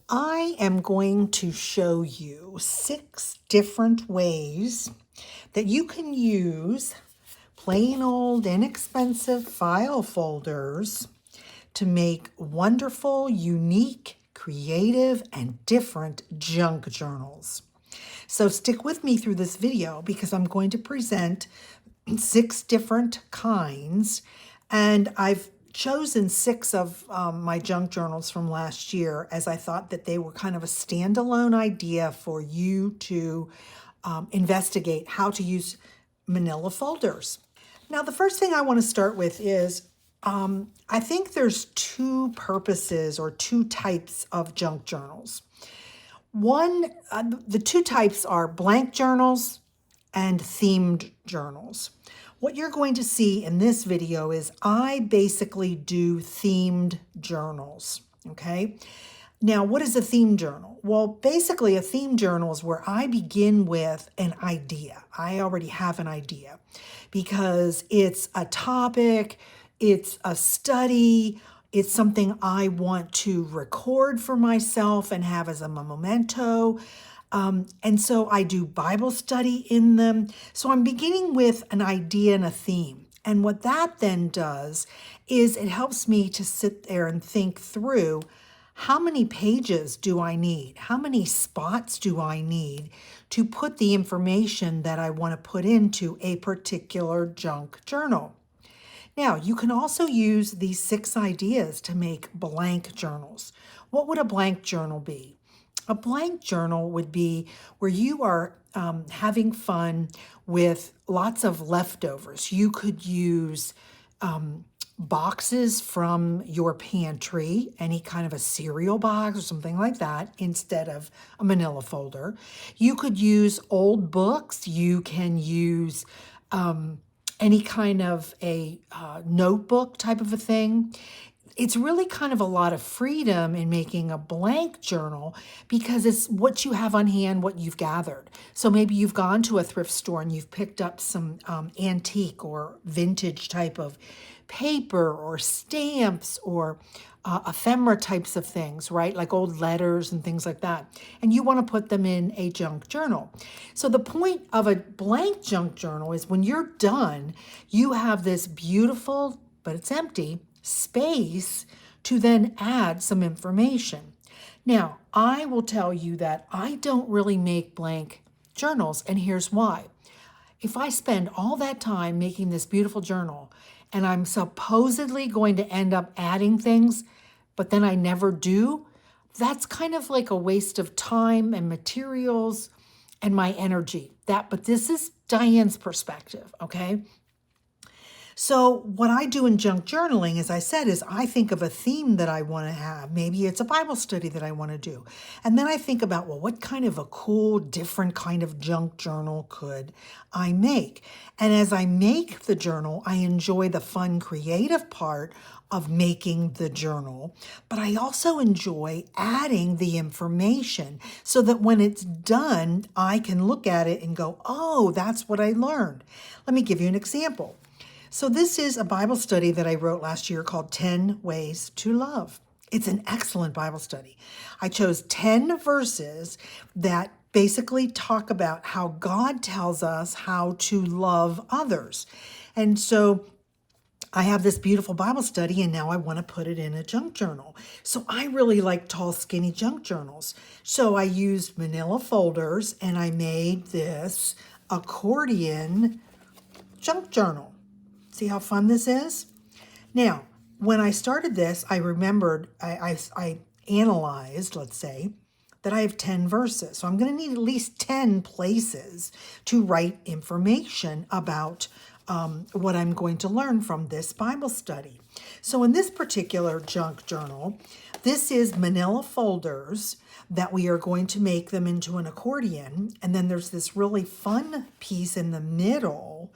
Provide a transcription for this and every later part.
I am going to show you 6 different ways that you can use plain old inexpensive file folders to make wonderful, unique, creative, and different junk journals. So stick with me through this video because I'm going to present 6 different kinds, and I've chosen 6 of my junk journals from last year as I thought that they were kind of a standalone idea for you to investigate how to use manila folders. Now, the first thing I want to start with is I think there's 2 purposes or 2 types of junk journals. The 2 types are blank journals and themed journals. What you're going to see in this video is I basically do themed journals, okay? Now, what is a theme journal? Well, basically a theme journal is where I begin with an idea. I already have an idea because it's a topic, it's a study, it's something I want to record for myself and have as a memento. And so I do Bible study in them. So I'm beginning with an idea and a theme. And what that then does is it helps me to sit there and think through how many pages do I need? How many spots do I need to put the information that I want to put into a particular junk journal? Now, you can also use these 6 ideas to make blank journals. What would a blank journal be? A blank journal would be where you are having fun with lots of leftovers. You could use boxes from your pantry, any kind of a cereal box or something like that, instead of a manila folder. You could use old books. You can use any kind of a notebook type of a thing. It's really kind of a lot of freedom in making a blank journal because it's what you have on hand, what you've gathered. So maybe you've gone to a thrift store and you've picked up some antique or vintage type of paper or stamps or ephemera types of things, right? Like old letters and things like that. And you want to put them in a junk journal. So the point of a blank junk journal is when you're done, you have this beautiful, but it's empty, space to then add some information. Now, I will tell you that I don't really make blank journals, and here's why. If I spend all that time making this beautiful journal and I'm supposedly going to end up adding things, but then I never do, that's kind of like a waste of time and materials and my energy. But this is Diane's perspective, okay? So what I do in junk journaling, as I said, is I think of a theme that I want to have. Maybe it's a Bible study that I want to do. And then I think about, well, what kind of a cool, different kind of junk journal could I make? And as I make the journal, I enjoy the fun, creative part of making the journal, but I also enjoy adding the information so that when it's done, I can look at it and go, oh, that's what I learned. Let me give you an example. So this is a Bible study that I wrote last year called 10 Ways to Love. It's an excellent Bible study. I chose 10 verses that basically talk about how God tells us how to love others. And so I have this beautiful Bible study and now I want to put it in a junk journal. So I really like tall, skinny junk journals. So I used manila folders and I made this accordion junk journal. See how fun this is? Now, when I started this, I remembered, I analyzed, let's say, that I have 10 verses. So I'm going to need at least 10 places to write information about what I'm going to learn from this Bible study. So in this particular junk journal, this is manila folders that we are going to make them into an accordion. And then there's this really fun piece in the middle.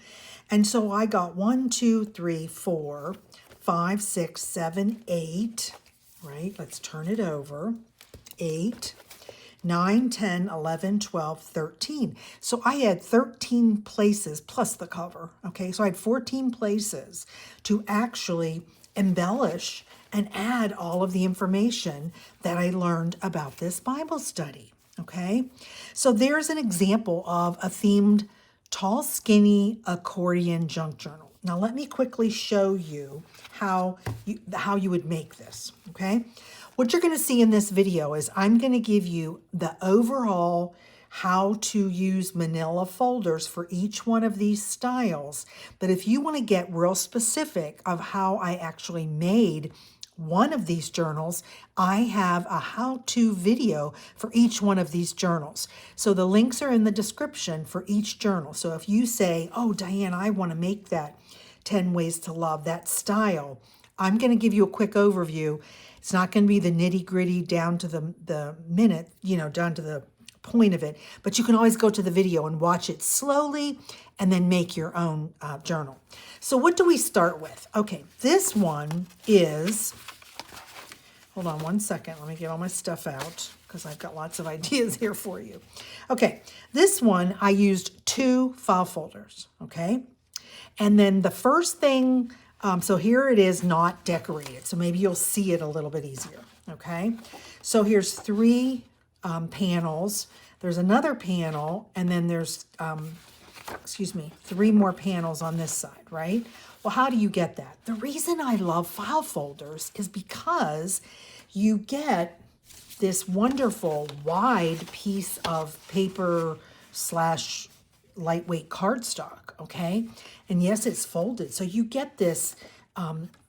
And so I got 1, 2, 3, 4, 5, 6, 7, 8, right? Let's turn it over. 8, 9, 10, 11, 12, 13. So I had 13 places plus the cover, okay? So I had 14 places to actually embellish and add all of the information that I learned about this Bible study. Okay, so there's an example of a themed tall, skinny accordion junk journal. Now let me quickly show you how you would make this. Okay, what you're going to see in this video is I'm going to give you the overall how to use manila folders for each one of these styles. But if you want to get real specific of how I actually made one of these journals, I have a how-to video for each one of these journals. So the links are in the description for each journal. So if you say, oh, Diane, I want to make that 10 Ways to Love, that style, I'm going to give you a quick overview. It's not going to be the nitty-gritty down to the minute, down to the point of it, but you can always go to the video and watch it slowly and then make your own journal. So what do we start with? Okay, this one is, hold on one second, let me get all my stuff out because I've got lots of ideas here for you. Okay, this one I used 2 file folders, okay? And then the first thing, so here it is not decorated, so maybe you'll see it a little bit easier, okay? So here's 3 panels. There's another panel, and then there's, 3 more panels on this side, right? Well, how do you get that? The reason I love file folders is because you get this wonderful wide piece of paper / lightweight cardstock, okay? And yes, it's folded. So you get this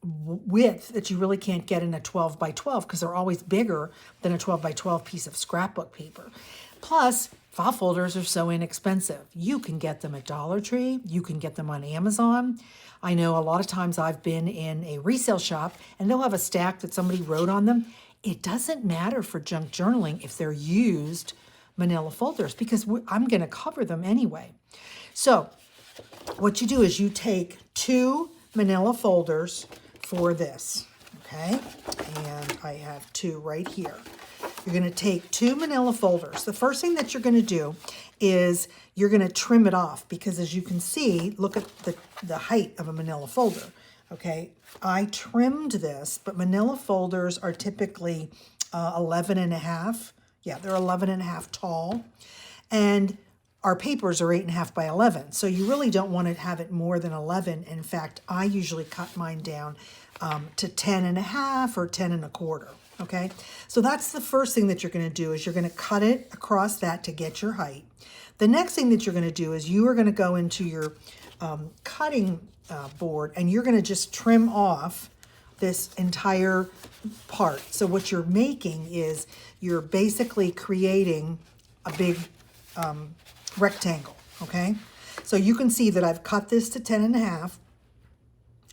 width that you really can't get in a 12 by 12 because they're always bigger than a 12 by 12 piece of scrapbook paper. Plus, file folders are so inexpensive. You can get them at Dollar Tree. You can get them on Amazon. I know a lot of times I've been in a resale shop and they'll have a stack that somebody wrote on them. It doesn't matter for junk journaling if they're used manila folders because I'm going to cover them anyway. So what you do is you take 2 manila folders for this, okay? And I have 2 right here. You're going to take 2 manila folders. The first thing that you're going to do is you're going to trim it off because as you can see, look at the height of a manila folder, okay? I trimmed this, but manila folders are typically 11.5. Yeah, they're 11.5 tall. And our papers are 8.5 by 11. So you really don't want to have it more than 11. In fact, I usually cut mine down to 10.5 or 10.25. Okay, so that's the first thing that you're going to do is you're going to cut it across that to get your height. The next thing that you're going to do is you are going to go into your cutting board and you're going to just trim off this entire part. So what you're making is you're basically creating a big rectangle, okay? So you can see that I've cut this to 10.5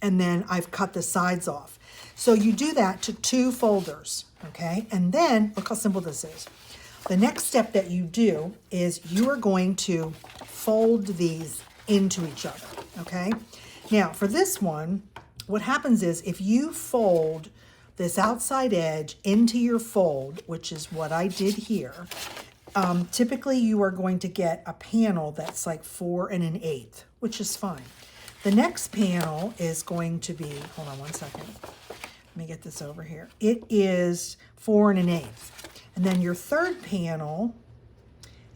and then I've cut the sides off. So you do that to 2 folders, okay? And then, look how simple this is. The next step that you do is you are going to fold these into each other, okay? Now, for this one, what happens is if you fold this outside edge into your fold, which is what I did here, typically you are going to get a panel that's like 4 1/8, which is fine. The next panel is going to be, hold on one second. Let me get this over here. It is 4 1/8. And then your third panel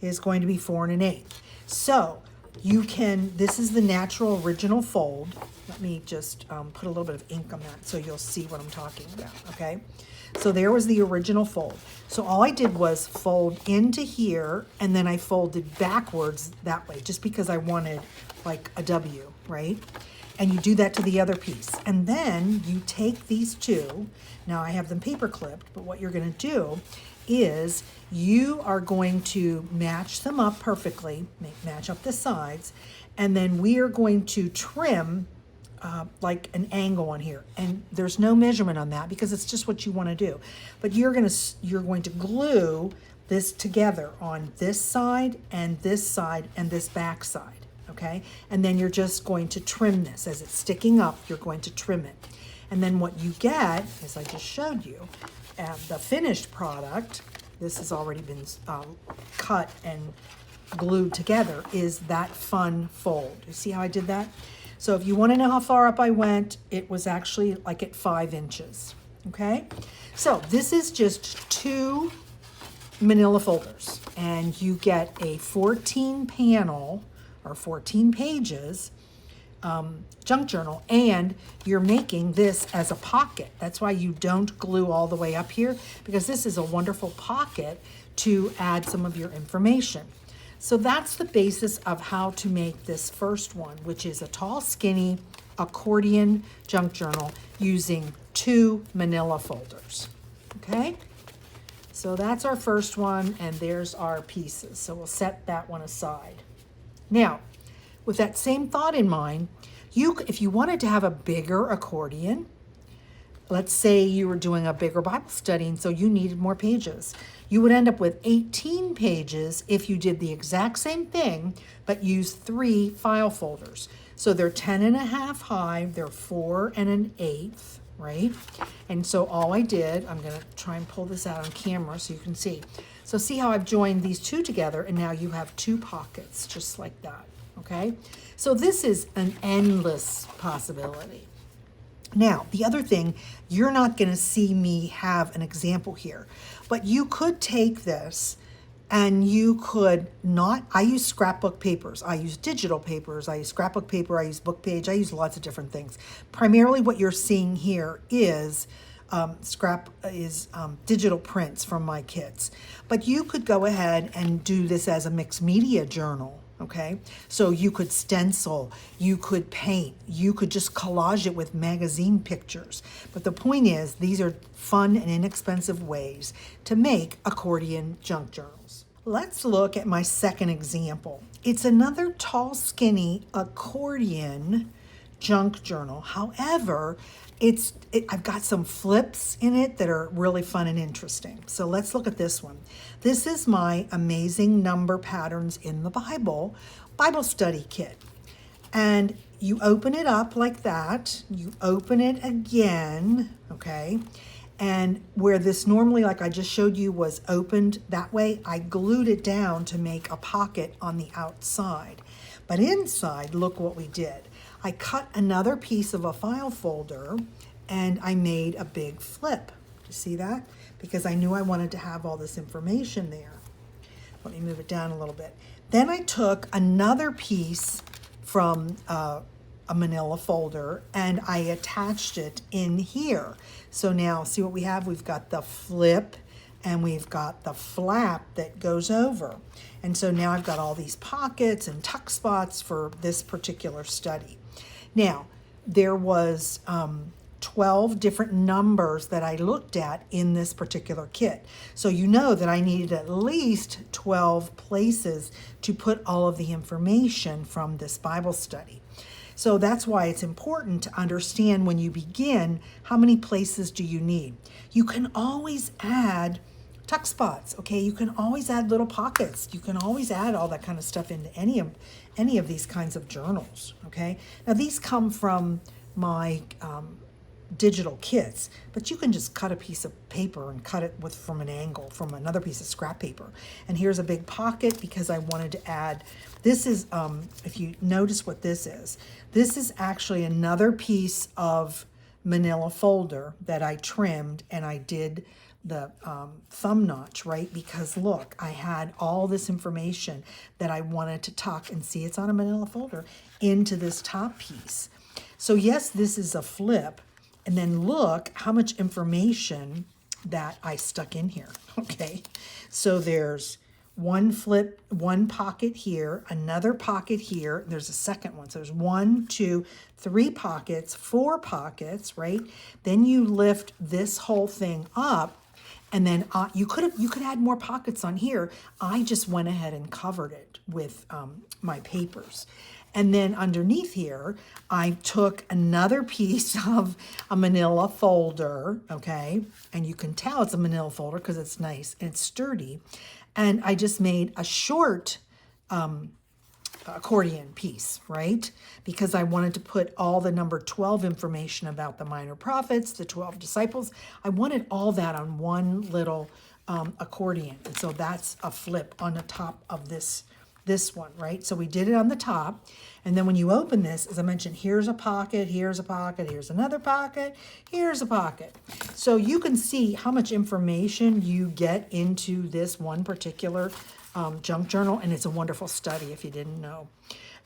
is going to be 4 1/8. So you can, this is the natural original fold. Let me just put a little bit of ink on that so you'll see what I'm talking about, okay? So there was the original fold. So all I did was fold into here and then I folded backwards that way just because I wanted like a W, right? And you do that to the other piece. And then you take these 2. Now I have them paper clipped, but what you're going to do is you are going to match them up perfectly, match up the sides, and then we are going to trim like an angle on here. And there's no measurement on that because it's just what you want to do. But you're going to glue this together on this side and this back side. Okay, and then you're just going to trim this. As it's sticking up, you're going to trim it. And then what you get, as I just showed you, the finished product, this has already been cut and glued together, is that fun fold. You see how I did that? So if you want to know how far up I went, it was actually like at 5 inches. Okay, so this is just 2 manila folders, and you get a 14 panel or 14 pages junk journal, and you're making this as a pocket. That's why you don't glue all the way up here, because this is a wonderful pocket to add some of your information. So that's the basis of how to make this first one, which is a tall, skinny accordion junk journal using 2 manila folders. Okay, so that's our first one, and there's our pieces. So we'll set that one aside. Now, with that same thought in mind, if you wanted to have a bigger accordion, let's say you were doing a bigger Bible study and so you needed more pages, you would end up with 18 pages if you did the exact same thing but used 3 file folders. So they're 10.5 high, they're 4 1/8, right? And so all I did, I'm going to try and pull this out on camera so you can see. So see how I've joined these 2 together, and now you have 2 pockets just like that. Okay, so this is an endless possibility. Now, the other thing, you're not going to see me have an example here, but you could take this and you could not, I use scrapbook papers, I use digital papers, I use scrapbook paper, I use book page, I use lots of different things. Primarily what you're seeing here is digital prints from my kits, but you could go ahead and do this as a mixed media journal. Okay, so you could stencil, you could paint, you could just collage it with magazine pictures. But the point is, these are fun and inexpensive ways to make accordion junk journals. Let's look at my second example. It's another tall, skinny accordion junk journal. However, I've got some flips in it that are really fun and interesting. So let's look at this one. This is my Amazing Number Patterns in the Bible study kit. And you open it up like that. You open it again, okay? And where this normally, like I just showed you, was opened that way, I glued it down to make a pocket on the outside. But inside, look what we did. I cut another piece of a file folder and I made a big flip. You see that? Because I knew I wanted to have all this information there. Let me move it down a little bit. Then I took another piece from a manila folder and I attached it in here. So now see what we have? We've got the flip and we've got the flap that goes over. And so now I've got all these pockets and tuck spots for this particular study. Now, there was 12 different numbers that I looked at in this particular kit. So you know that I needed at least 12 places to put all of the information from this Bible study. So that's why it's important to understand when you begin, how many places do you need? You can always add tuck spots, okay? You can always add little pockets. You can always add all that kind of stuff into any of these kinds of journals, okay? Now these come from my digital kits, but you can just cut a piece of paper and cut it from an angle from another piece of scrap paper. And here's a big pocket because I wanted to add, this is, if you notice what this is actually another piece of manila folder that I trimmed and I did the thumb notch, right? Because look, I had all this information that I wanted to tuck, and see, it's on a manila folder, into this top piece. So yes, this is a flip, and then look how much information that I stuck in here, okay? So there's one flip, one pocket here, another pocket here, there's a second one. So there's 1, 2, 3 pockets, 4 pockets, right? Then you lift this whole thing up, and then you could add more pockets on here. I just went ahead and covered it with my papers. And then underneath here, I took another piece of a manila folder, okay? And you can tell it's a manila folder because it's nice and it's sturdy. And I just made a short accordion piece, right? Because I wanted to put all the number 12 information about the minor prophets, the 12 disciples. I wanted all that on one little accordion. And so that's a flip on the top of this this one, right? So we did it on the top. And then when you open this, as I mentioned, here's a pocket, here's a pocket, here's another pocket, here's a pocket. So you can see how much information you get into this one particular junk journal, and it's a wonderful study if you didn't know.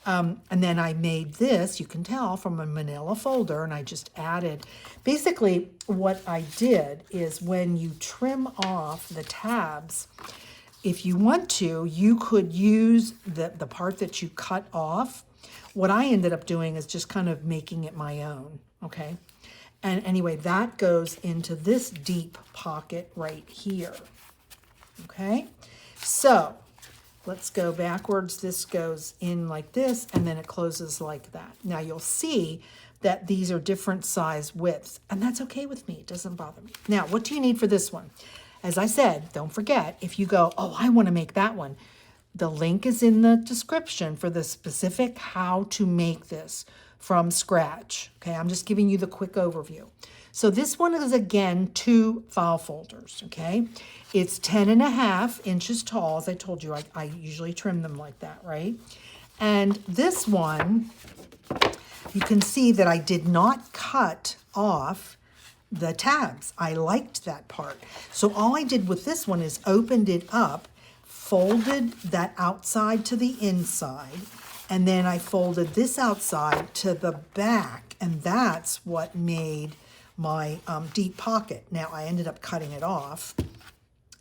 And then I made this, you can tell, from a manila folder, and I just added, basically what I did is when you trim off the tabs, if you want to, you could use the part that you cut off. What I ended up doing is just kind of making it my own, okay? And anyway, that goes into this deep pocket right here, okay? So let's go backwards. This goes in like this, and then it closes like that. Now you'll see that these are different size widths, and that's okay with me. It doesn't bother me. Now, what do you need for this one? As I said, don't forget, if you go, oh, I want to make that one, the link is in the description for the specific how to make this from scratch. Okay, I'm just giving you the quick overview. So this one is, again, 2 file folders, okay? It's 10.5 inches tall. As I told you, I usually trim them like that, right? And this one, you can see that I did not cut off the tabs. I liked that part. So all I did with this one is opened it up, folded that outside to the inside, and then I folded this outside to the back, and that's what made my deep pocket. Now I ended up cutting it off.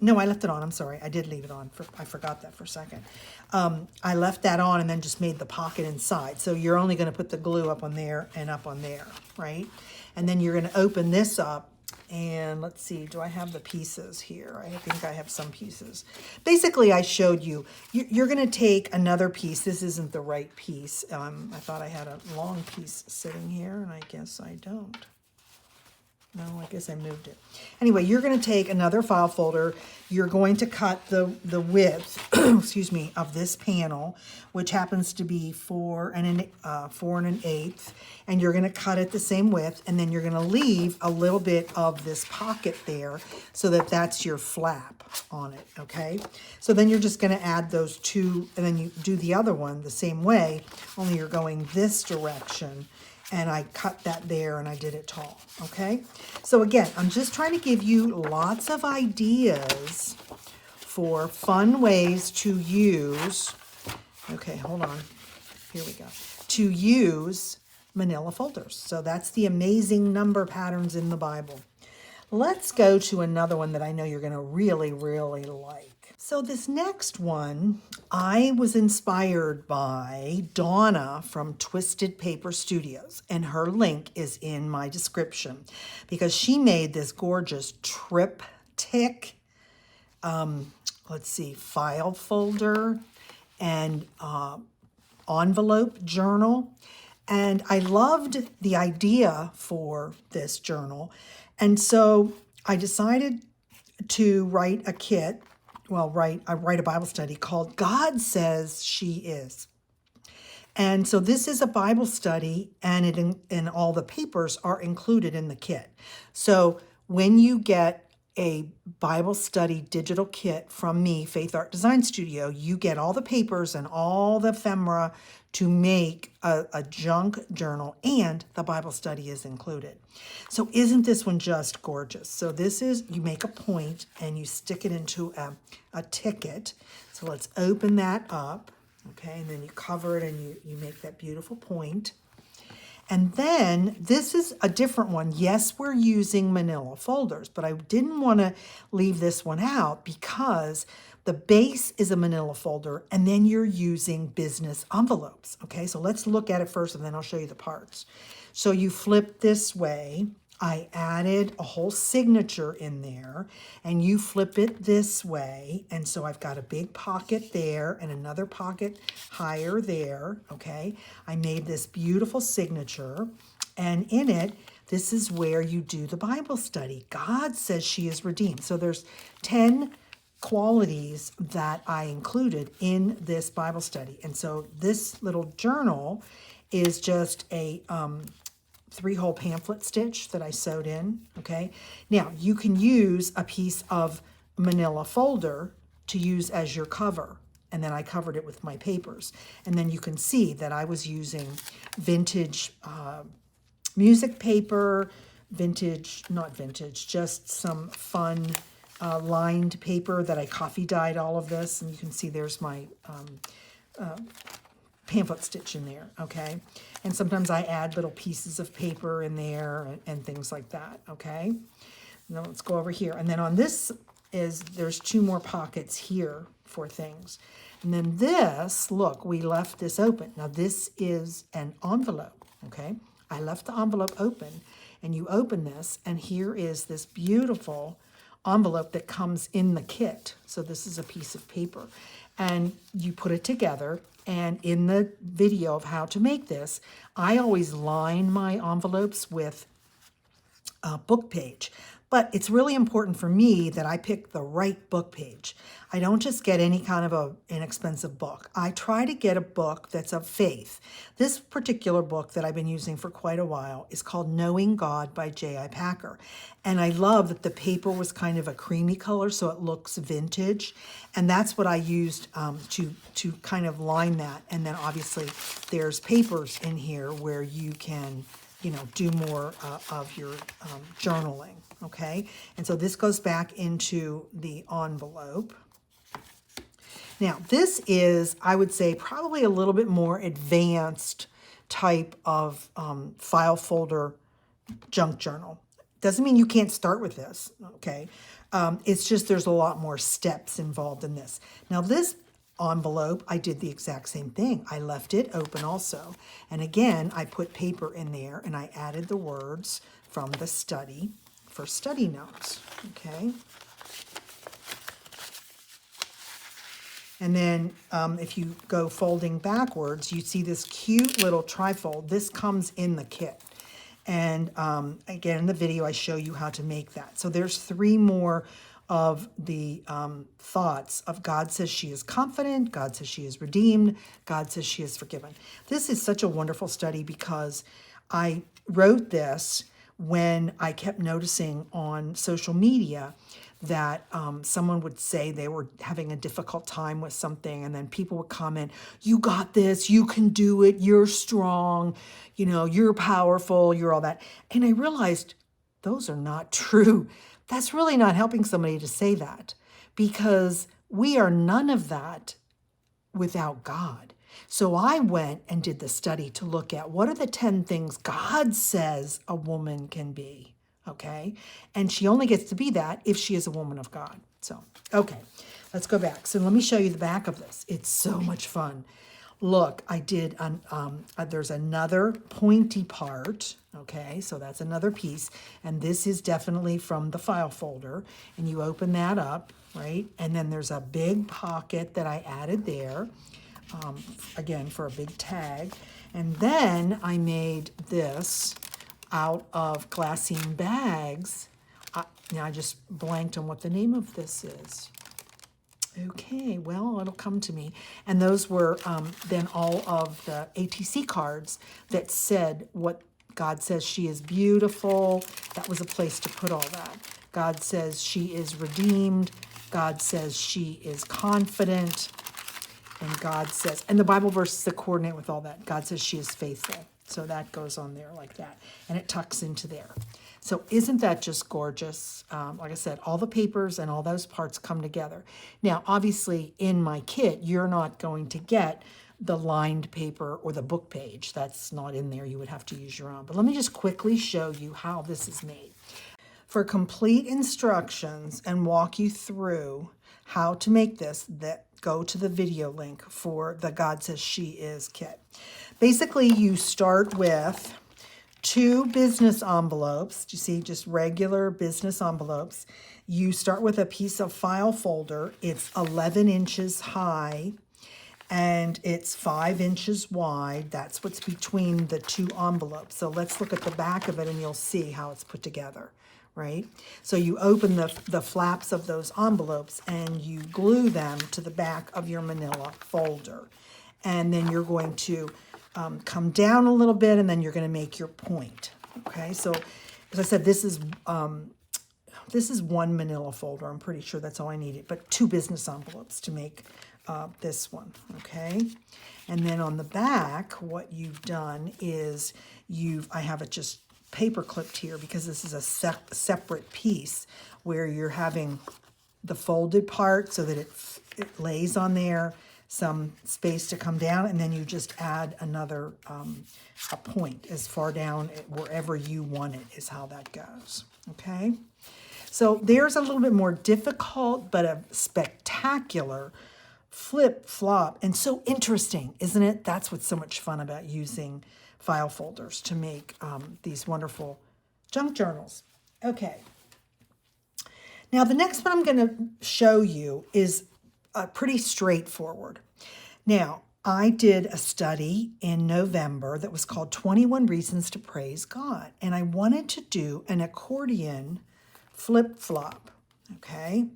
No, I left it on. I'm sorry. I did leave it on. I forgot that for a second. I left that on and then just made the pocket inside. So you're only going to put the glue up on there and up on there, right? And then you're going to open this up. And let's see, do I have the pieces here? I think I have some pieces. Basically, I showed you. You're going to take another piece. This isn't the right piece. I thought I had a long piece sitting here, and I guess I don't. No, I guess I moved it. Anyway, you're going to take another file folder. You're going to cut the width, excuse me, of this panel, which happens to be 4 1/8, and you're going to cut it the same width, and then you're going to leave a little bit of this pocket there so that that's your flap on it, okay? So then you're just going to add those 2, and then you do the other one the same way, only you're going this direction. And I cut that there and I did it tall, okay? So again, I'm just trying to give you lots of ideas for fun ways to use, okay, hold on, here we go, to use manila folders. So that's the amazing number patterns in the Bible. Let's go to another one that I know you're gonna really, really like. So this next one, I was inspired by Donna from Twisted Paper Studios, and her link is in my description because she made this gorgeous triptych, let's see, file folder and envelope journal. And I loved the idea for this journal. And so I decided to write a kit. Well, I write a Bible study called God Says She Is. And so this is a Bible study, and and all the papers are included in the kit. So when you get a Bible study digital kit from me, Faithart Design Studio, you get all the papers and all the ephemera to make a junk journal, and the Bible study is included. So isn't this one just gorgeous? So this is, you make a point and you stick it into a ticket. So let's open that up, okay? And then you cover it and you make that beautiful point. And then this is a different one. Yes, we're using manila folders, but I didn't want to leave this one out because the base is a manila folder, and then you're using business envelopes. Okay, so let's look at it first, and then I'll show you the parts. So you flip this way. I added a whole signature in there, and you flip it this way. And so I've got a big pocket there and another pocket higher there, okay? I made this beautiful signature, and in it, this is where you do the Bible study. God says she is redeemed. So there's 10 qualities that I included in this Bible study. And so this little journal is just a 3-hole pamphlet stitch that I sewed in, okay? Now, you can use a piece of manila folder to use as your cover. and then I covered it with my papers. And then you can see that I was using vintage music paper, not vintage, just some fun lined paper that I coffee dyed all of this. And you can see there's my pamphlet stitch in there, okay? And sometimes I add little pieces of paper in there and things like that, okay? Now let's go over here. And then on this there's 2 more pockets here for things. And then this, look, we left this open. Now this is an envelope, okay? I left the envelope open, and you open this, and here is this beautiful envelope that comes in the kit. So this is a piece of paper, and you put it together. And in the video of how to make this, I always line my envelopes with a book page. But it's really important for me that I pick the right book page. I don't just get any kind of an inexpensive book. I try to get a book that's of faith. This particular book that I've been using for quite a while is called Knowing God by J.I. Packer. And I love that the paper was kind of a creamy color, so it looks vintage. And that's what I used to kind of line that. And then obviously there's papers in here where you can, do more of your journaling, okay? And so this goes back into the envelope. Now, this is, I would say, probably a little bit more advanced type of file folder junk journal. Doesn't mean you can't start with this, okay? It's just there's a lot more steps involved in this. Now, this envelope, I did the exact same thing. I left it open also. And again, I put paper in there and I added the words from the study for study notes, okay? And then if you go folding backwards, you see this cute little trifold. This comes in the kit. And again, in the video, I show you how to make that. So there's 3 more of the thoughts of God says she is confident, God says she is redeemed, God says she is forgiven. This is such a wonderful study because I wrote this when I kept noticing on social media that someone would say they were having a difficult time with something, and then people would comment, you got this, you can do it, you're strong, you're powerful, you're all that. And I realized those are not true. That's really not helping somebody to say that, because we are none of that without God. So I went and did the study to look at what are the 10 things God says a woman can be, okay? And she only gets to be that if she is a woman of God. So, okay, let's go back. So let me show you the back of this. It's so much fun. Look, I did, there's another pointy part, okay? So that's another piece. And this is definitely from the file folder. And you open that up, right? And then there's a big pocket that I added there, again, for a big tag. And then I made this out of glassine bags. Now I just blanked on what the name of this is. Okay, well, it'll come to me. And those were then all of the ATC cards that said what God says she is beautiful. That was a place to put all that. God says she is redeemed. God says she is confident. And God says, and the Bible verses that coordinate with all that. God says she is faithful. So that goes on there like that. And it tucks into there. So isn't that just gorgeous? Like I said, all the papers and all those parts come together. Now, obviously, in my kit, you're not going to get the lined paper or the book page. That's not in there. You would have to use your own. But let me just quickly show you how this is made. For complete instructions and walk you through how to make this, go to the video link for the God Says She Is kit. Basically, you start with 2 business envelopes. You see, just regular business envelopes. You start with a piece of file folder. It's 11 inches high and it's 5 inches wide. That's what's between the 2 envelopes. So let's look at the back of it and you'll see how it's put together, right? So you open the flaps of those envelopes and you glue them to the back of your manila folder. And then you're going to come down a little bit, and then you're going to make your point. Okay, so as I said, this is 1 manila folder. I'm pretty sure that's all I needed, but 2 business envelopes to make this one, okay? And then on the back, what you've done is I have it just paper clipped here because this is a separate piece where you're having the folded part so that it lays on there, some space to come down, and then you just add another a point as far down wherever you want it is how that goes, okay? So there's a little bit more difficult but a spectacular flip flop and so interesting, isn't it? That's what's so much fun about using file folders to make these wonderful junk journals. Okay. Now the next one I'm going to show you is pretty straightforward. Now, I did a study in November that was called 21 Reasons to Praise God, and I wanted to do an accordion flip-flop, okay?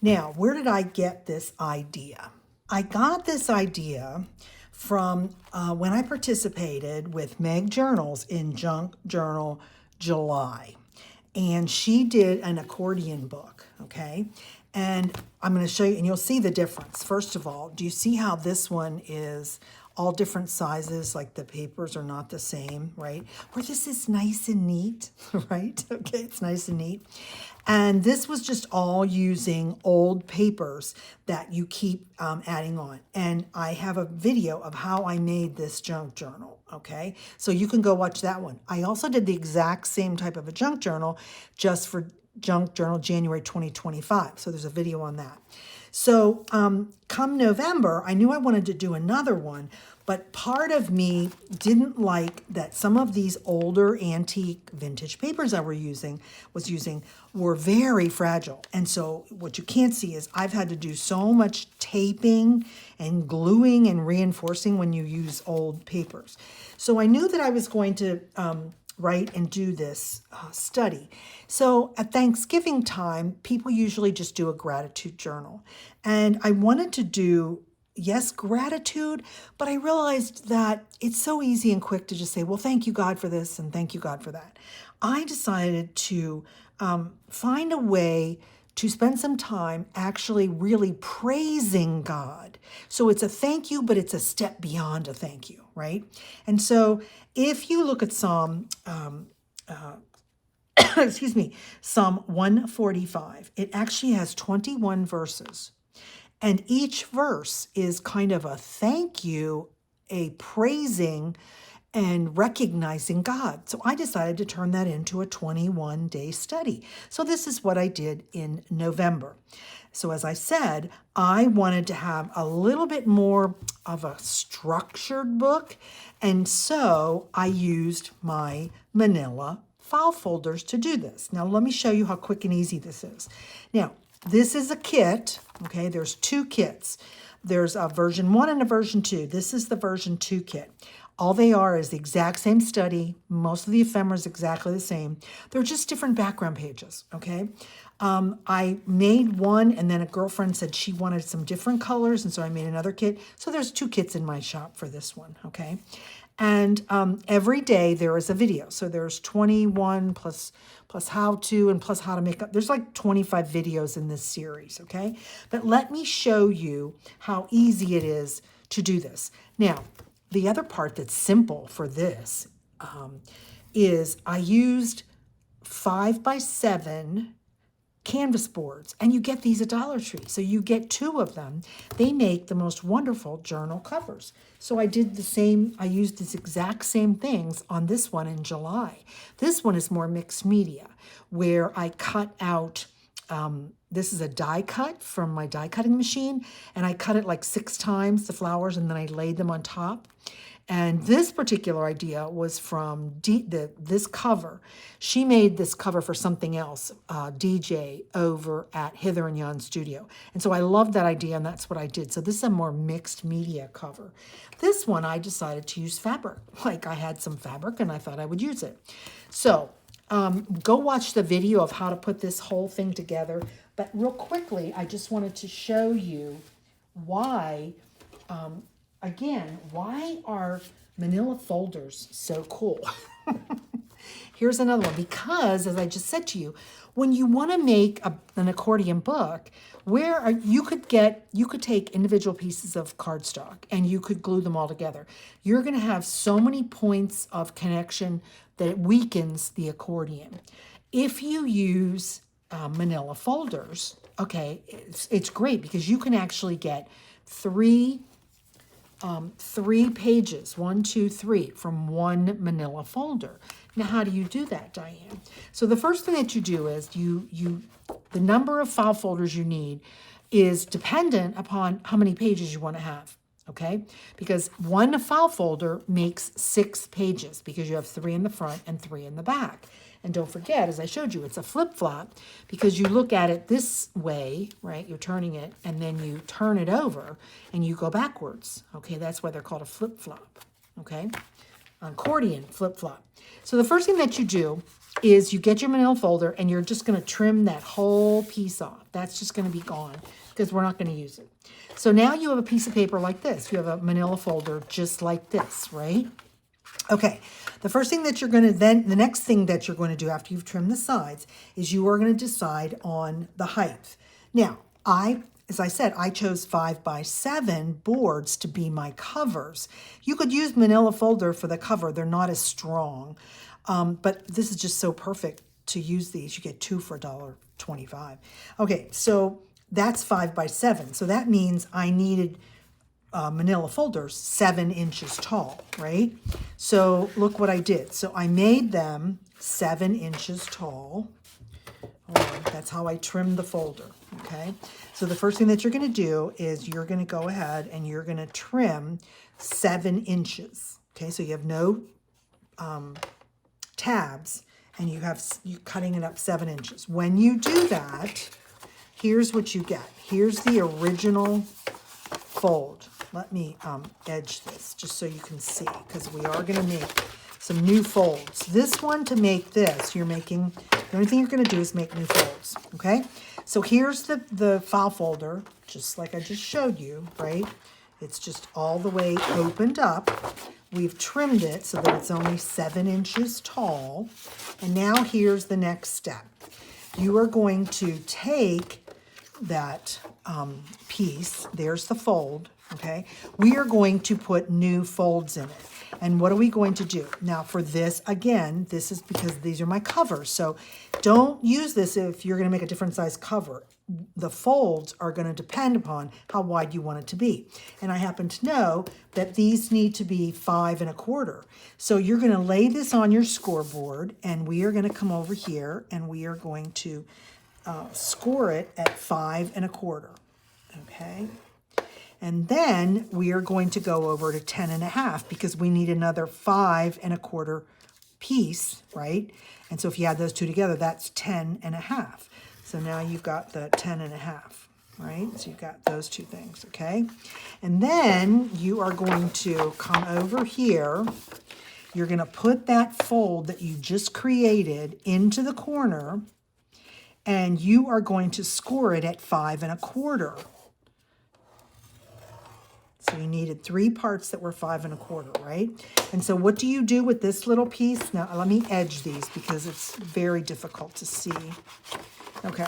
Now, where did I get this idea? I got this idea from when I participated with Meg Journals in Junk Journal July, and she did an accordion book, okay? And I'm going to show you, and you'll see the difference. First of all, do you see how this one is all different sizes, like the papers are not the same, right? Where this is nice and neat, right? Okay, it's nice and neat. And this was just all using old papers that you keep adding on. And I have a video of how I made this junk journal, okay? So you can go watch that one. I also did the exact same type of a junk journal just for Junk Journal January 2025. So there's a video on that. So come November, I knew I wanted to do another one, but part of me didn't like that some of these older antique vintage papers I was using were very fragile. And so what you can't see is I've had to do so much taping and gluing and reinforcing when you use old papers. So I knew that I was going to write and do this study. So at Thanksgiving time, people usually just do a gratitude journal. And I wanted to do, yes, gratitude, but I realized that it's so easy and quick to just say, well, thank you, God, for this, and thank you, God, for that. I decided to find a way to spend some time actually really praising God. So it's a thank you, but it's a step beyond a thank you, right? And so if you look at Psalm, excuse me, Psalm 145, it actually has 21 verses. And each verse is kind of a thank you, a praising, and recognizing God. So I decided to turn that into a 21-day study. So this is what I did in November. So as I said, I wanted to have a little bit more of a structured book. And so I used my manila file folders to do this. Now let me show you how quick and easy this is. Now, this is a kit, okay? There's two kits. There's a version 1 and a version 2. This is the version 2 kit. All they are is the exact same study. Most of the ephemera is exactly the same. They're just different background pages, okay? I made one, and then a girlfriend said she wanted some different colors, and so I made another kit. So there's 2 kits in my shop for this one, okay? And every day there is a video. So there's 21 plus how to and plus how to make up. There's like 25 videos in this series, okay? But let me show you how easy it is to do this. Now, the other part that's simple for this is I used 5x7 canvas boards, and you get these at Dollar Tree. So you get 2 of them. They make the most wonderful journal covers. So I did the same, I used these exact same things on this one in July. This one is more mixed media, where I cut out, this is a die cut from my die cutting machine, and I cut it like 6 times, the flowers, and then I laid them on top. And this particular idea was from this cover. She made this cover for something else, DJ, over at Hither and Yon Studio. And so I loved that idea, and that's what I did. So this is a more mixed media cover. This one, I decided to use fabric. Like I had some fabric, and I thought I would use it. So go watch the video of how to put this whole thing together. But real quickly, I just wanted to show you why... Again, why are manila folders so cool? here's another one. Because, as I just said to you, when you want to make an accordion book, you could take individual pieces of cardstock and you could glue them all together. You're going to have so many points of connection that it weakens the accordion. If you use manila folders, okay, it's great because you can actually get three pages, 1, 2, 3, from one manila folder. Now, how do you do that, Diane? So the first thing that you do is the number of file folders you need is dependent upon how many pages you want to have, okay? Because one file folder makes 6 pages because you have 3 in the front and 3 in the back. And don't forget, as I showed you, it's a flip-flop because you look at it this way, right? You're turning it, and then you turn it over, and you go backwards, okay? That's why they're called a flip-flop, okay? Accordion flip-flop. So the first thing that you do is you get your manila folder, and you're just going to trim that whole piece off. That's just going to be gone because we're not going to use it. So now you have a piece of paper like this. You have a manila folder just like this, right? Okay, the first thing that the next thing that you're going to do after you've trimmed the sides is you are going to decide on the height. Now, as I said, I chose 5x7 boards to be my covers. You could use manila folder for the cover. They're not as strong, but this is just so perfect to use these. You get 2 for $1.25. Okay, so that's 5x7. So that means I needed manila folders 7 inches tall, right? So look what I did. So I made them 7 inches tall. That's how I trimmed the folder, okay? So the first thing that you're going to do is you're going to go ahead and you're going to trim 7 inches, okay? So you have no tabs, and you're cutting it up 7 inches. When you do that, here's what you get. Here's the original fold. Let me edge this just so you can see, because we are going to make some new folds. This one, to make this, the only thing you're going to do is make new folds, okay? So here's the file folder, just like I just showed you, right? It's just all the way opened up. We've trimmed it so that it's only 7 inches tall. And now here's the next step. You are going to take that piece, there's the fold, okay? We are going to put new folds in it. And what are we going to do? Now for this, again, this is because these are my covers. So don't use this if you're going to make a different size cover. The folds are going to depend upon how wide you want it to be. And I happen to know that these need to be 5 1/4. So you're going to lay this on your scoreboard, and we are going to come over here and we are going to score it at 5 1/4. Okay. And then we are going to go over to 10 1/2 because we need another 5 1/4 piece, right? And so if you add those two together, that's 10 1/2. So now you've got the 10 1/2, right? So you've got those two things, okay? And then you are going to come over here. You're going to put that fold that you just created into the corner, and you are going to score it at 5 1/4. So you needed 3 parts that were 5 1/4, right? And so what do you do with this little piece? Now, let me edge these because it's very difficult to see. Okay,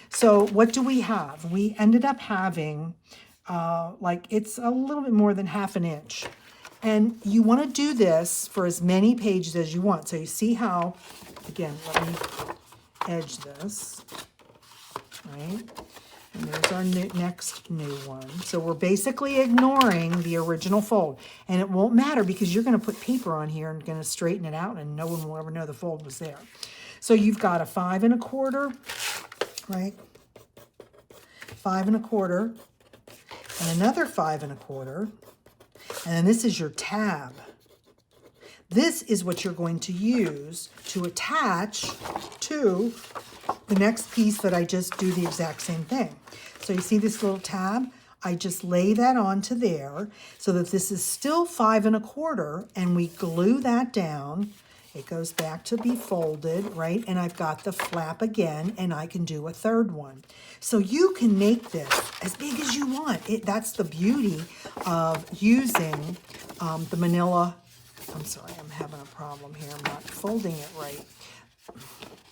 so what do we have? We ended up having, it's a little bit more than 1/2 inch. And you want to do this for as many pages as you want. So you see how, again, let me edge this, right? And there's our next new one. So we're basically ignoring the original fold. And it won't matter because you're going to put paper on here and going to straighten it out, and no one will ever know the fold was there. So you've got a 5 1/4, right? 5 1/4, and another 5 1/4. And then this is your tab. This is what you're going to use to attach to the next piece that I just do the exact same thing. So you see this little tab? I just lay that onto there so that this is still 5 1/4, and we glue that down. It goes back to be folded, right? And I've got the flap again, and I can do a third one. So you can make this as big as you want. That's the beauty of using the manila. I'm sorry, I'm having a problem here. I'm not folding it right.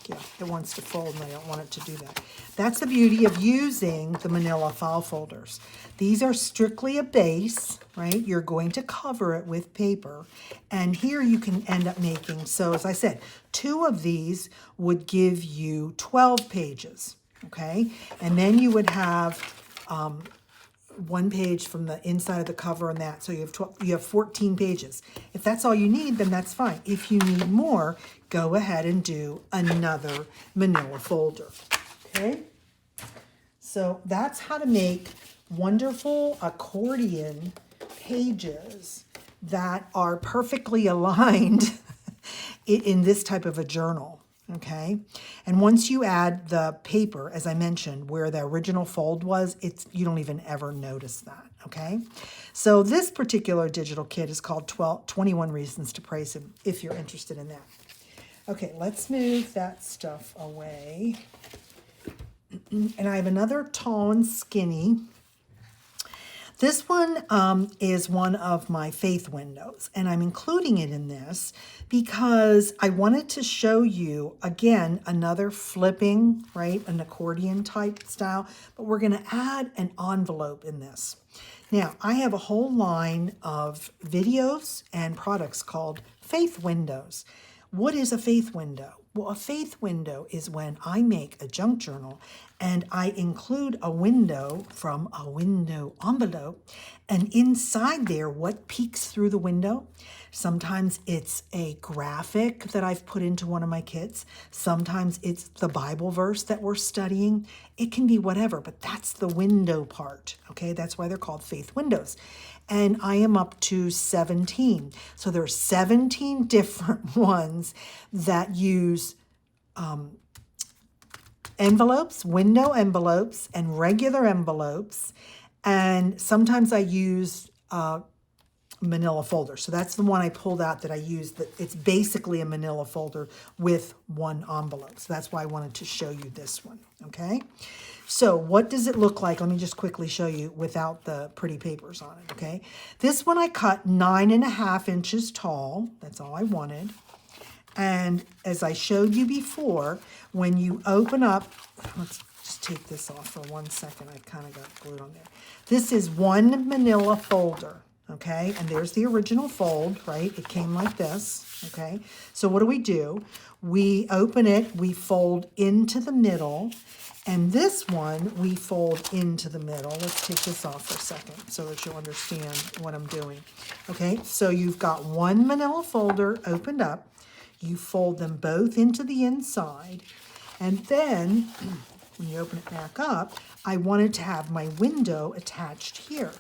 Yeah, it wants to fold and I don't want it to do that. That's the beauty of using the manila file folders. These are strictly a base, right? You're going to cover it with paper. And here you can end up making, so as I said, 2 of these would give you 12 pages, okay? And then you would have 1 page from the inside of the cover and that. So you have 14 pages. If that's all you need, then that's fine. If you need more, go ahead and do another manila folder. Okay? So that's how to make wonderful accordion pages that are perfectly aligned in this type of a journal. Okay, and once you add the paper, as I mentioned, where the original fold was, you don't even ever notice that. Okay, so this particular digital kit is called 21 Reasons to Praise Him, if you're interested in that. Okay, let's move that stuff away. And I have another tall and skinny. This one is one of my faith windows, and I'm including it in this because I wanted to show you, again, another flipping, right, an accordion type style, but we're going to add an envelope in this. Now, I have a whole line of videos and products called faith windows. What is a faith window? Well, a faith window is when I make a junk journal and I include a window from a window envelope, and inside there, what peeks through the window? Sometimes it's a graphic that I've put into one of my kits. Sometimes it's the Bible verse that we're studying. It can be whatever, but that's the window part, okay? That's why they're called faith windows. And I am up to 17. So there are 17 different ones that use envelopes, window envelopes, and regular envelopes. And sometimes I use manila folder. So that's the one I pulled out that I used. That it's basically a manila folder with 1 envelope. So that's why I wanted to show you this one, okay? So what does it look like? Let me just quickly show you without the pretty papers on it, okay? This one I cut 9.5 inches tall. That's all I wanted. And as I showed you before, when you open up, let's just take this off for 1 second. I kind of got glued on there. This is 1 manila folder, okay? And there's the original fold, right? It came like this, okay? So what do? We open it, we fold into the middle, and this one we fold into the middle. Let's take this off for a second so that you'll understand what I'm doing. Okay, so you've got 1 manila folder opened up. You fold them both into the inside, and then when you open it back up, I wanted to have my window attached here.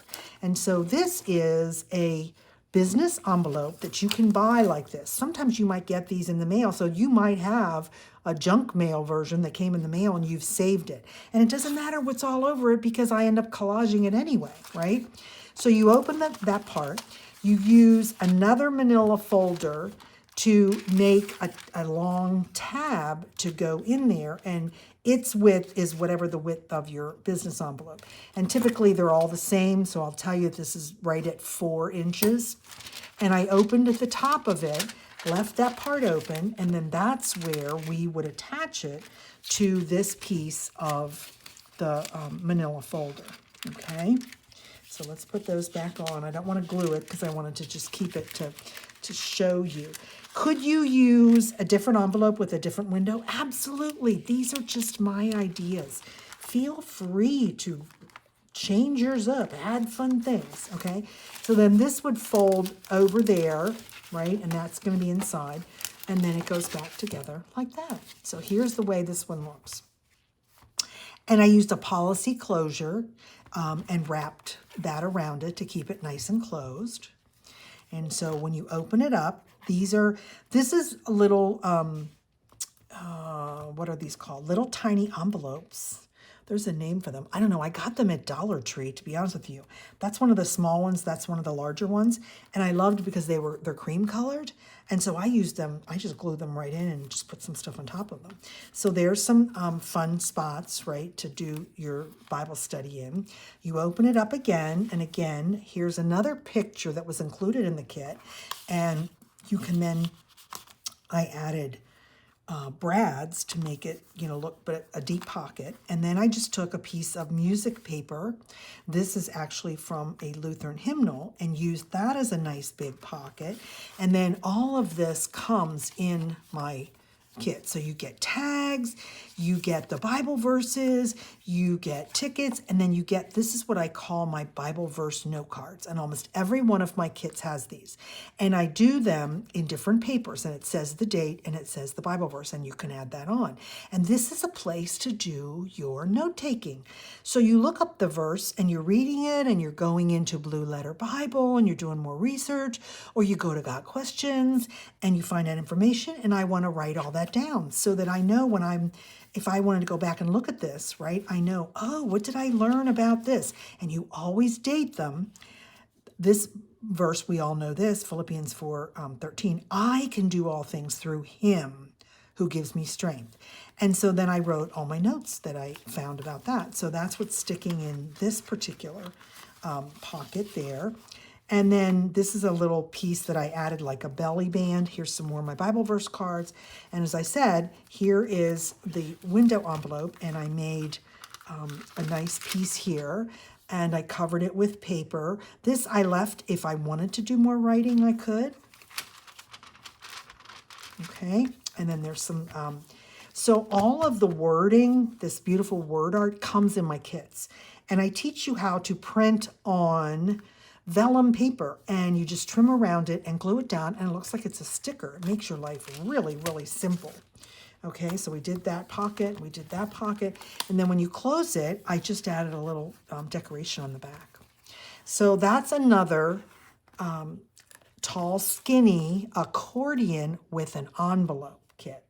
And so this is a business envelope that you can buy like this. Sometimes you might get these in the mail, so you might have a junk mail version that came in the mail and you've saved it. And it doesn't matter what's all over it because I end up collaging it anyway, right? So you open that part, you use another manila folder to make a long tab to go in there, and its width is whatever the width of your business envelope. And typically they're all the same, so I'll tell you this is right at 4 inches. And I opened at the top of it, left that part open, and then that's where we would attach it to this piece of the manila folder, okay? So let's put those back on. I don't want to glue it because I wanted to just keep it to show you. Could you use a different envelope with a different window? Absolutely. These are just my ideas. Feel free to change yours up, add fun things, okay? So then this would fold over there, right? And that's going to be inside. And then it goes back together like that. So here's the way this one looks. And I used a policy closure and wrapped that around it to keep it nice and closed. And so when you open it up, this is a little, what are these called? Little tiny envelopes. There's a name for them. I don't know. I got them at Dollar Tree, to be honest with you. That's one of the small ones. That's one of the larger ones. And I loved because they're cream colored. And so I used them. I just glued them right in and just put some stuff on top of them. So there's some fun spots, right, to do your Bible study in. You open it up again. And again, here's another picture that was included in the kit. And you can then, I added brads to make it, look but a deep pocket. And then I just took a piece of music paper. This is actually from a Lutheran hymnal, and used that as a nice big pocket. And then all of this comes in my kit. So you get tags, you get the Bible verses, you get tickets, and then you get, this is what I call my Bible verse note cards. And almost every one of my kits has these. And I do them in different papers, and it says the date and it says the Bible verse, and you can add that on. And this is a place to do your note taking. So you look up the verse and you're reading it, and you're going into Blue Letter Bible and you're doing more research, or you go to Got Questions and you find out information, and I want to write all that down so that I know if I wanted to go back and look at this, right, I know, oh, what did I learn about this? And you always date them. This verse, we all know this, Philippians 4:13, I can do all things through him who gives me strength. And so then I wrote all my notes that I found about that. So that's what's sticking in this particular pocket there. And then this is a little piece that I added, like a belly band. Here's some more of my Bible verse cards. And as I said, here is the window envelope, and I made a nice piece here, and I covered it with paper. This I left, if I wanted to do more writing, I could. Okay, and then there's some, so all of the wording, this beautiful word art, comes in my kits. And I teach you how to print on vellum paper, and you just trim around it and glue it down, and it looks like it's a sticker. It makes your life really, really simple. Okay, so we did that pocket, we did that pocket, and then when you close it, I just added a little decoration on the back. So that's another tall, skinny accordion with an envelope kit.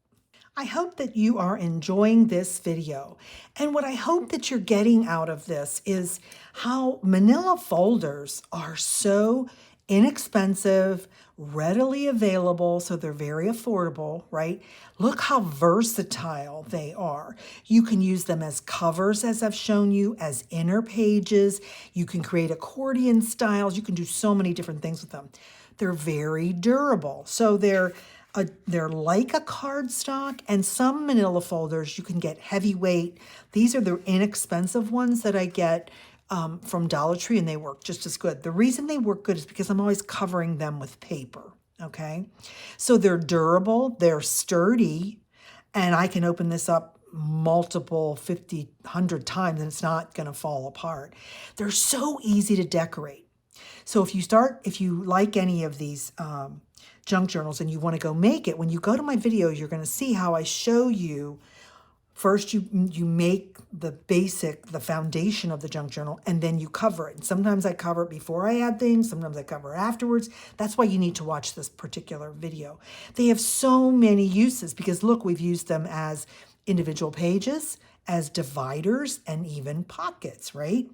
I hope that you are enjoying this video. And what I hope that you're getting out of this is how manila folders are so inexpensive, readily available, so they're very affordable, right? Look how versatile they are. You can use them as covers, as I've shown you, as inner pages. You can create accordion styles. You can do so many different things with them. They're very durable. So they're like a cardstock, and some manila folders you can get heavyweight. These are the inexpensive ones that I get from Dollar Tree, and they work just as good. The reason they work good is because I'm always covering them with paper, okay? So they're durable, they're sturdy, and I can open this up multiple 50, 100 times and it's not gonna fall apart. They're so easy to decorate. So if you like any of these junk journals and you want to go make it, when you go to my videos, you're going to see how I show you. First, you make the foundation of the junk journal, and then you cover it. And sometimes I cover it before I add things. Sometimes I cover it afterwards. That's why you need to watch this particular video. They have so many uses because look, we've used them as individual pages, as dividers, and even pockets, right?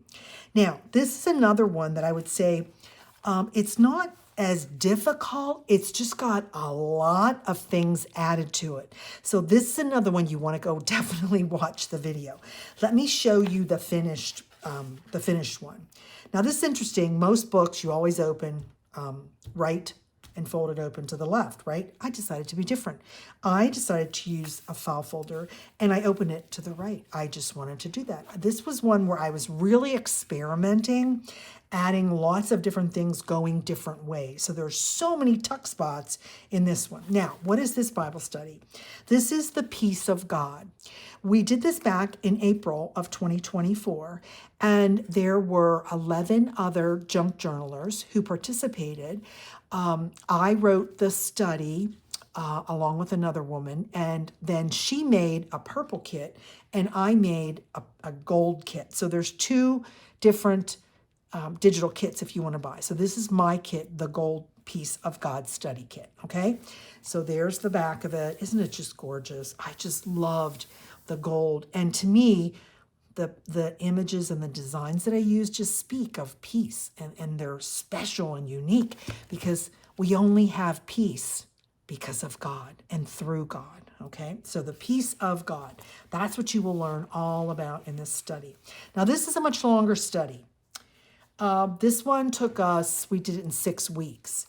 Now, this is another one that I would say it's not as difficult. It's just got a lot of things added to it. So this is another one you want to go definitely watch the video. Let me show you the finished one. Now this is interesting. Most books you always open right and fold it open to the left, right? I decided to be different. I decided to use a file folder and I opened it to the right. I just wanted to do that. This was one where I was really experimenting, adding lots of different things, going different ways. So there's so many tuck spots in this one. Now, what is this Bible study? This is the peace of God. We did this back in April of 2024, and there were 11 other junk journalers who participated. I wrote the study along with another woman, and then she made a purple kit, and I made a gold kit. So there's two different digital kits if you want to buy. So this is my kit, the gold Peace of God study kit, okay? So there's the back of it. Isn't it just gorgeous? I just loved the gold. And to me, the images and the designs that I use just speak of peace, and they're special and unique because we only have peace because of God and through God, okay? So the peace of God, that's what you will learn all about in this study. Now, this is a much longer study. This one took us, we did it in 6 weeks.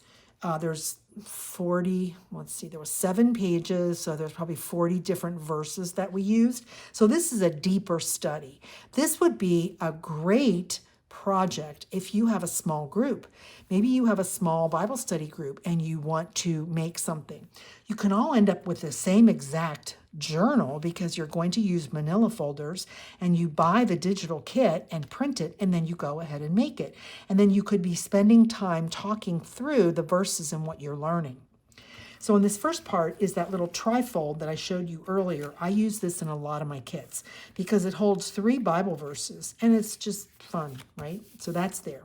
There's 40, let's see, there was 7 pages, so there's probably 40 different verses that we used. So this is a deeper study. This would be a great project if you have a small group. Maybe you have a small Bible study group and you want to make something. You can all end up with the same exact journal because you're going to use manila folders, and you buy the digital kit and print it, and then you go ahead and make it. And then you could be spending time talking through the verses and what you're learning. So in this first part is that little trifold that I showed you earlier. I use this in a lot of my kits because it holds 3 Bible verses, and it's just fun, right? So that's there.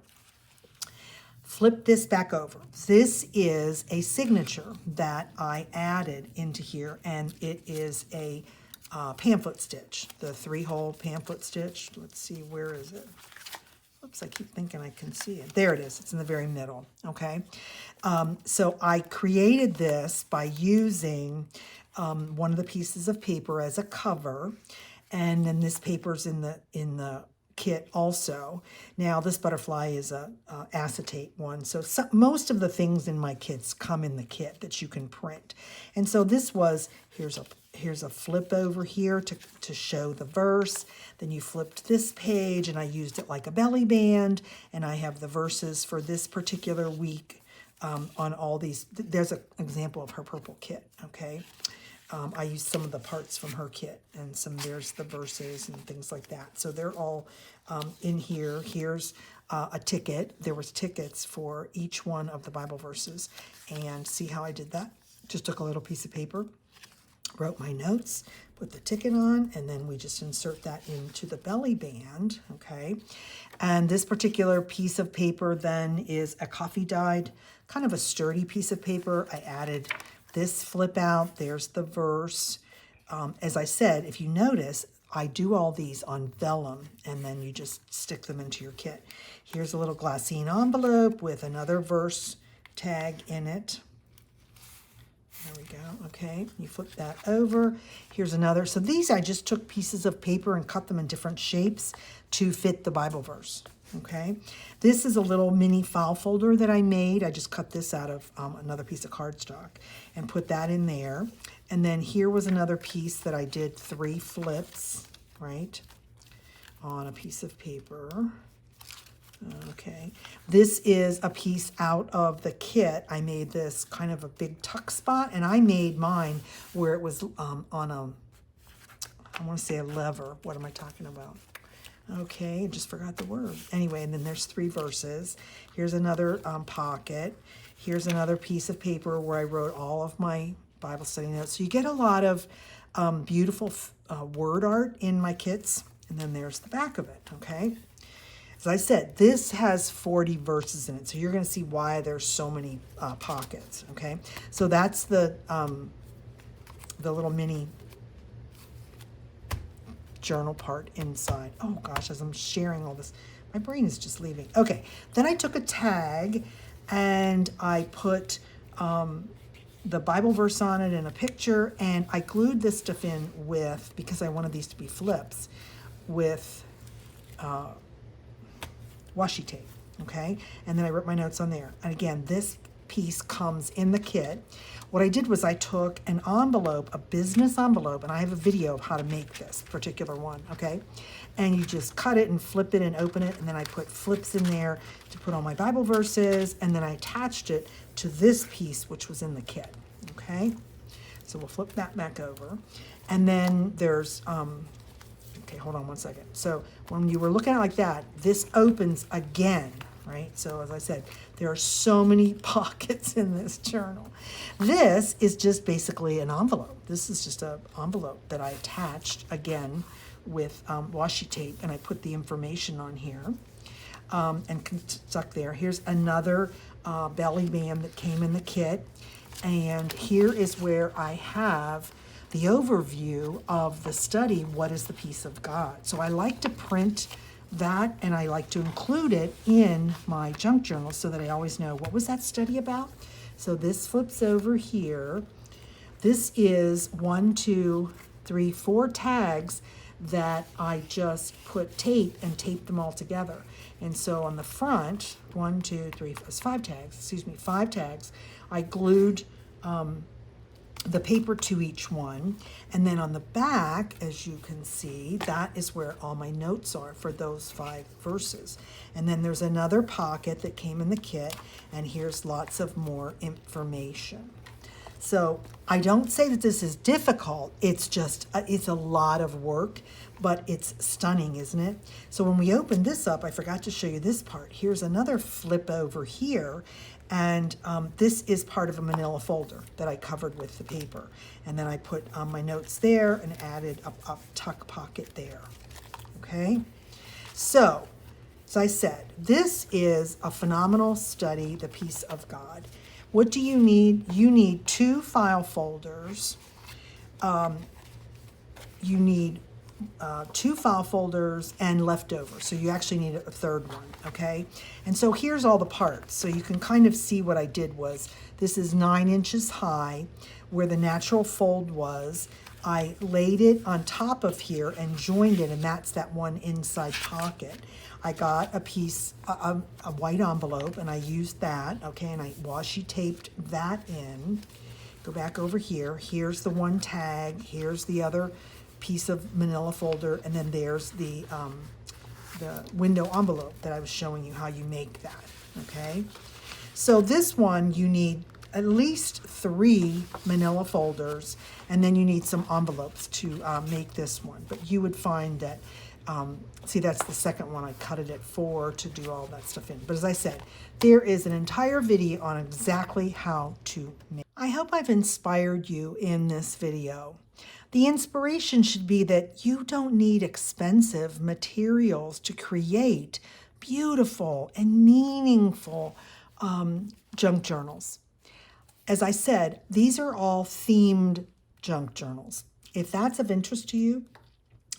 Flip this back over. This is a signature that I added into here, and it is a pamphlet stitch, the 3-hole pamphlet stitch. Let's see, where is it? Oops, I keep thinking I can see it. There it is. It's in the very middle, okay? So I created this by using one of the pieces of paper as a cover, and then this paper's in the kit also. Now this butterfly is a acetate one, so most of the things in my kits come in the kit that you can print. And so this was, here's a flip over here to show the verse. Then you flipped this page, and I used it like a belly band, and I have the verses for this particular week on all these. There's an example of her purple kit, okay? I used some of the parts from her kit, and there's the verses and things like that. So they're all in here. Here's a ticket. There was tickets for each one of the Bible verses. And see how I did that? Just took a little piece of paper, wrote my notes, put the ticket on, and then we just insert that into the belly band, okay? And this particular piece of paper then is a coffee dyed, kind of a sturdy piece of paper. I added this flip out. There's the verse. As I said, if you notice, I do all these on vellum, and then you just stick them into your kit. Here's a little glassine envelope with another verse tag in it. There we go. Okay, you flip that over. Here's another. So these, I just took pieces of paper and cut them in different shapes to fit the Bible verse. Okay, this is a little mini file folder that I made. I just cut this out of another piece of cardstock and put that in there. And then here was another piece that I did 3 flips, right, on a piece of paper. Okay, this is a piece out of the kit. I made this kind of a big tuck spot, and I made mine where it was on a, I want to say a lever. What am I talking about? Okay, I just forgot the word. Anyway, and then there's 3 verses. Here's another pocket. Here's another piece of paper where I wrote all of my Bible study notes. So you get a lot of beautiful word art in my kits. And then there's the back of it, okay? As I said, this has 40 verses in it. So you're going to see why there's so many pockets, okay? So that's the little mini journal part inside. Oh gosh, as I'm sharing all this, my brain is just leaving. Okay, then I took a tag and I put the Bible verse on it and a picture, and I glued this stuff in with, because I wanted these to be flips, with washi tape, okay? And then I wrote my notes on there. And again, this piece comes in the kit. What I did was I took an envelope, a business envelope, and I have a video of how to make this particular one, okay? And you just cut it and flip it and open it, and then I put flips in there to put all my Bible verses, and then I attached it to this piece, which was in the kit, okay? So we'll flip that back over. And then there's, okay, hold on one second. So when you were looking at it like that, this opens again, right? So as I said, there are so many pockets in this journal. This is just basically an envelope. This is just an envelope that I attached again with washi tape, and I put the information on here and stuck there. Here's another belly band that came in the kit, and here is where I have the overview of the study, what is the peace of God? So I like to print that, and I like to include it in my junk journal so that I always know what was that study about. So this flips over here. This is 1, 2, 3, 4 tags that I just put tape and taped them all together. And so on the front, 1, 2, 3, 4, 5 tags, excuse me, 5 tags, I glued the paper to each one. And then on the back, as you can see, that is where all my notes are for those 5 verses. And then there's another pocket that came in the kit, and here's lots of more information. So I don't say that this is difficult. It's just, it's a lot of work, but it's stunning, isn't it? So when we open this up, I forgot to show you this part. Here's another flip over here. And this is part of a manila folder that I covered with the paper. And then I put my notes there and added a tuck pocket there. Okay? So, as I said, this is a phenomenal study, The Peace of God. What do you need? You need 2 file folders. You need 2 file folders and leftovers. So you actually need a 3rd one, okay? And so here's all the parts. So you can kind of see what I did was, this is 9 inches high where the natural fold was. I laid it on top of here and joined it, and that's that one inside pocket. I got a piece, a white envelope, and I used that, okay, and I washi taped that in. Go back over here. Here's the one tag. Here's the other piece of manila folder, and then there's the window envelope that I was showing you how you make that, okay? So this one, you need at least 3 manila folders, and then you need some envelopes to make this one. But you would find that, see, that's the second one. I cut it at 4 to do all that stuff in. But as I said, there is an entire video on exactly how to make. I hope I've inspired you in this video. The inspiration should be that you don't need expensive materials to create beautiful and meaningful junk journals. As I said, these are all themed junk journals. If that's of interest to you,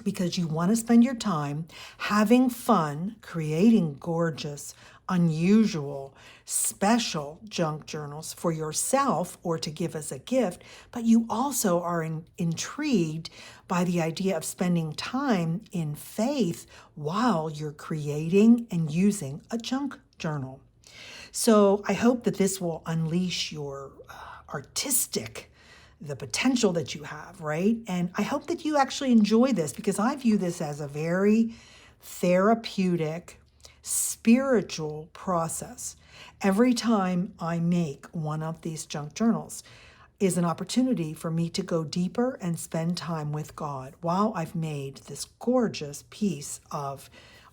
because you want to spend your time having fun creating gorgeous, unusual, special junk journals for yourself or to give as a gift, but you also are intrigued by the idea of spending time in faith while you're creating and using a junk journal. So I hope that this will unleash your the potential that you have, right? And I hope that you actually enjoy this, because I view this as a very therapeutic, spiritual process. Every time I make one of these junk journals is an opportunity for me to go deeper and spend time with God while I've made this gorgeous piece of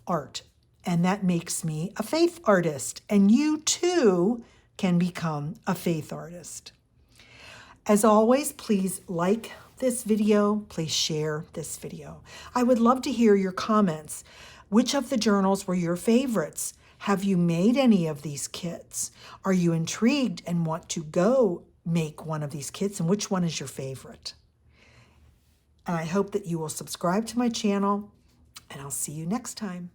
art. And that makes me a faith artist. And you too can become a faith artist. As always, please like this video. Please share this video. I would love to hear your comments. Which of the journals were your favorites? Have you made any of these kits? Are you intrigued and want to go make one of these kits? And which one is your favorite? And I hope that you will subscribe to my channel, and I'll see you next time.